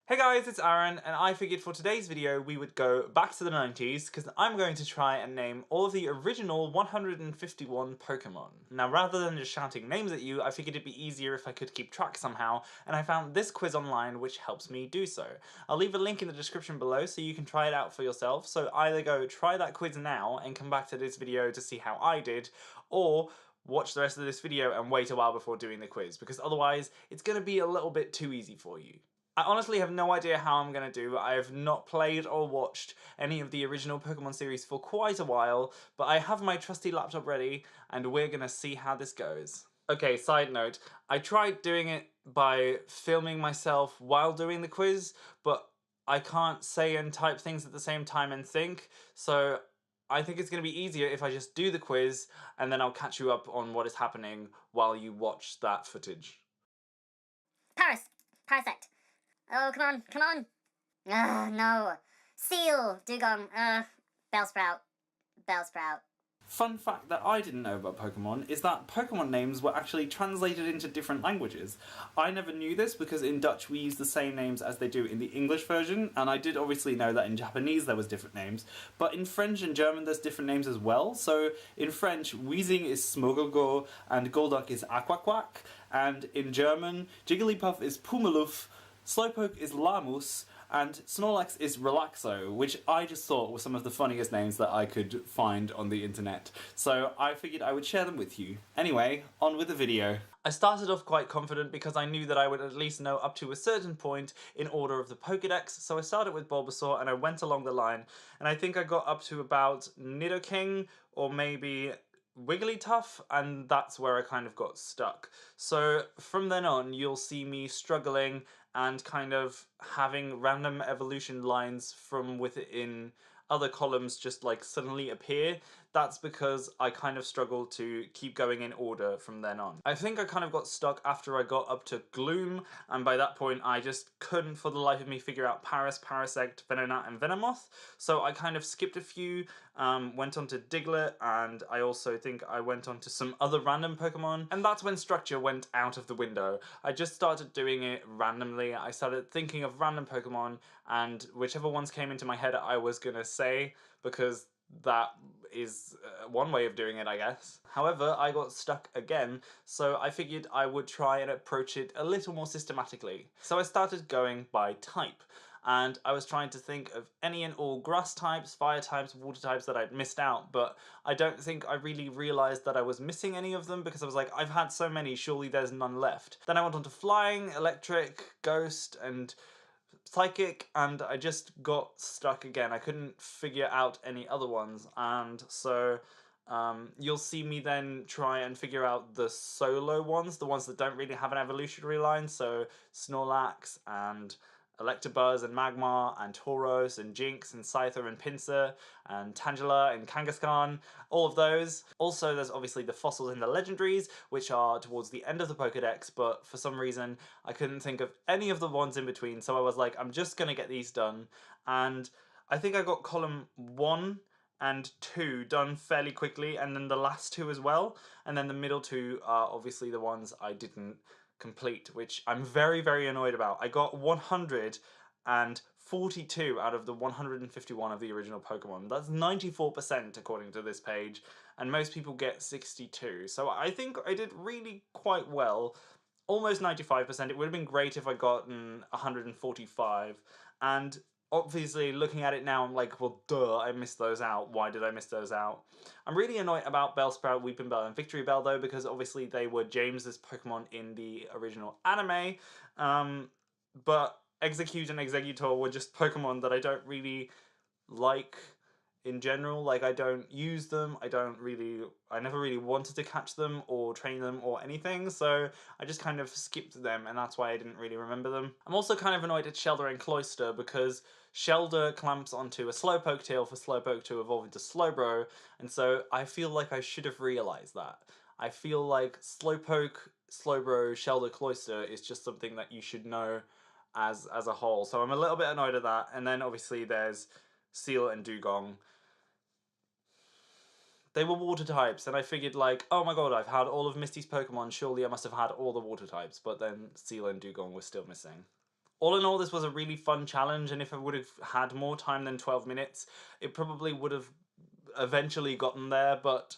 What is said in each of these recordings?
Hey guys, it's Aaron, and I figured for today's video we would go back to the 90s because I'm going to try and name all of the original 151 Pokémon. Now rather than just shouting names at you, I figured it'd be easier if I could keep track somehow, and I found this quiz online which helps me do so. I'll leave a link in the description below so you can try it out for yourself, so either go try that quiz now and come back to this video to see how I did, or watch the rest of this video and wait a while before doing the quiz, because otherwise it's going to be a little bit too easy for you. I honestly have no idea how I'm going to do. I have not played or watched any of the original Pokemon series for quite a while, but I have my trusty laptop ready, and we're going to see how this goes. Okay, side note, I tried doing it by filming myself while doing the quiz, but I can't say and type things at the same time and think, so I think it's going to be easier if I just do the quiz, and then I'll catch you up on what is happening while you watch that footage. Parasect. Oh, come on. No. Seal, Dugong, Bellsprout. Fun fact that I didn't know about Pokemon is that Pokemon names were actually translated into different languages. I never knew this because in Dutch we use the same names as they do in the English version, and I did obviously know that in Japanese there was different names, but in French and German there's different names as well. So in French, Weezing is Smogogo and Golduck is Aquaquack, and in German, Jigglypuff is Pummeluff, Slowpoke is Lamus, and Snorlax is Relaxo, which I just thought were some of the funniest names that I could find on the internet. So I figured I would share them with you. Anyway, on with the video. I started off quite confident because I knew that I would at least know up to a certain point in order of the Pokédex, so I started with Bulbasaur and I went along the line, and I think I got up to about Nidoking, or maybe Wigglytuff, and that's where I kind of got stuck. So from then on, you'll see me struggling and kind of having random evolution lines from within other columns just like suddenly appear. That's because I kind of struggled to keep going in order from then on. I think I kind of got stuck after I got up to Gloom, and by that point I just couldn't for the life of me figure out Paras, Parasect, Venonat, and Venomoth, so I kind of skipped a few, went on to Diglett, and I also think I went on to some other random Pokemon, and that's when structure went out of the window. I just started doing it randomly. I started thinking of random Pokemon, and whichever ones came into my head I was gonna say, because that is one way of doing it, I guess. However, I got stuck again, so I figured I would try and approach it a little more systematically. So I started going by type, and I was trying to think of any and all grass types, fire types, water types that I'd missed out, but I don't think I really realised that I was missing any of them because I was like, I've had so many, surely there's none left. Then I went on to flying, electric, ghost, and psychic, and I just got stuck again. I couldn't figure out any other ones, and so you'll see me then try and figure out the solo ones, the ones that don't really have an evolutionary line, so Snorlax and Electabuzz and Magmar and Tauros and Jinx and Scyther and Pinsir and Tangela and Kangaskhan, all of those. Also, there's obviously the fossils and the legendaries, which are towards the end of the Pokédex, but for some reason I couldn't think of any of the ones in between, so I was like, I'm just gonna get these done, and I think I got column 1 and 2 done fairly quickly, and then the last 2 as well, and then the middle 2 are obviously the ones I didn't complete, which I'm very, very annoyed about. I got 142 out of the 151 of the original Pokemon. That's 94% according to this page, and most people get 62. So I think I did really quite well. Almost 95%. It would have been great if I gotten 145. And obviously, looking at it now, I'm like, well, duh, I missed those out. Why did I miss those out? I'm really annoyed about Bellsprout, Weepinbell, and Victory Bell, though, because obviously they were James's Pokemon in the original anime, but Execute and Exeggutor were just Pokemon that I don't really like in general. Like, I don't use them, I never really wanted to catch them or train them or anything, so I just kind of skipped them, and that's why I didn't really remember them. I'm also kind of annoyed at Shelder and Cloyster because Shelder clamps onto a Slowpoke tail for Slowpoke to evolve into Slowbro, and so I feel like I should have realised that. I feel like Slowpoke, Slowbro, Shelder, Cloyster is just something that you should know as a whole, so I'm a little bit annoyed at that. And then obviously there's Seal and Dugong. They were water types, and I figured like, oh my god, I've had all of Misty's Pokemon, surely I must have had all the water types, but then Seal and Dugong were still missing. All in all, this was a really fun challenge, and if I would have had more time than 12 minutes, it probably would have eventually gotten there, but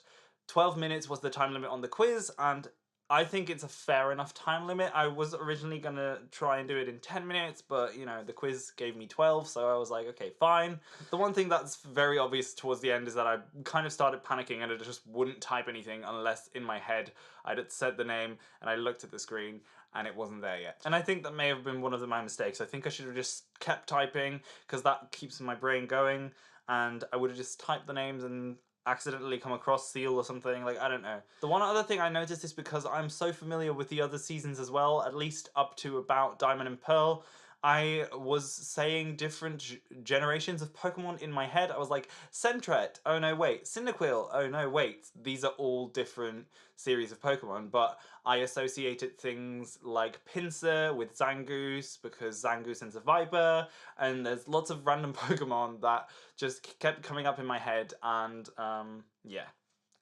12 minutes was the time limit on the quiz, and I think it's a fair enough time limit. I was originally gonna try and do it in 10 minutes, but you know, the quiz gave me 12, so I was like, okay, fine. The one thing that's very obvious towards the end is that I kind of started panicking and I just wouldn't type anything unless in my head I'd said the name and I looked at the screen and it wasn't there yet. And I think that may have been one of my mistakes. I think I should have just kept typing because that keeps my brain going, and I would have just typed the names and accidentally come across Seal or something, like, I don't know. The one other thing I noticed is because I'm so familiar with the other seasons as well, at least up to about Diamond and Pearl, I was saying different generations of Pokemon in my head. I was like, Sentret, oh no wait, Cyndaquil, oh no wait. These are all different series of Pokemon, but I associated things like Pinsir with Zangoose because Zangoose sends a Viper, and there's lots of random Pokemon that just kept coming up in my head, and yeah.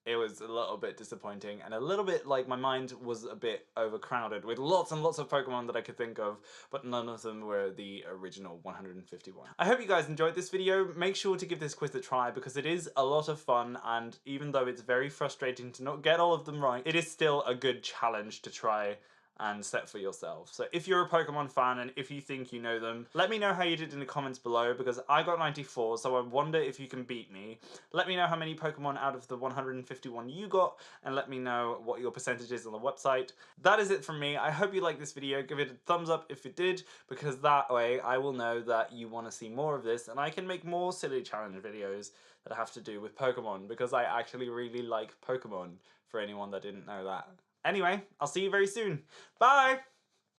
It was a little bit disappointing and a little bit like my mind was a bit overcrowded with lots and lots of Pokemon that I could think of, but none of them were the original 151. I hope you guys enjoyed this video. Make sure to give this quiz a try because it is a lot of fun, and even though it's very frustrating to not get all of them right, it is still a good challenge to try and set for yourself. So if you're a Pokemon fan and if you think you know them, let me know how you did in the comments below because I got 94, so I wonder if you can beat me. Let me know how many Pokemon out of the 151 you got, and let me know what your percentage is on the website. That is it from me. I hope you liked this video. Give it a thumbs up if you did, because that way I will know that you want to see more of this and I can make more silly challenge videos that have to do with Pokemon, because I actually really like Pokemon, for anyone that didn't know that. Anyway, I'll see you very soon. Bye!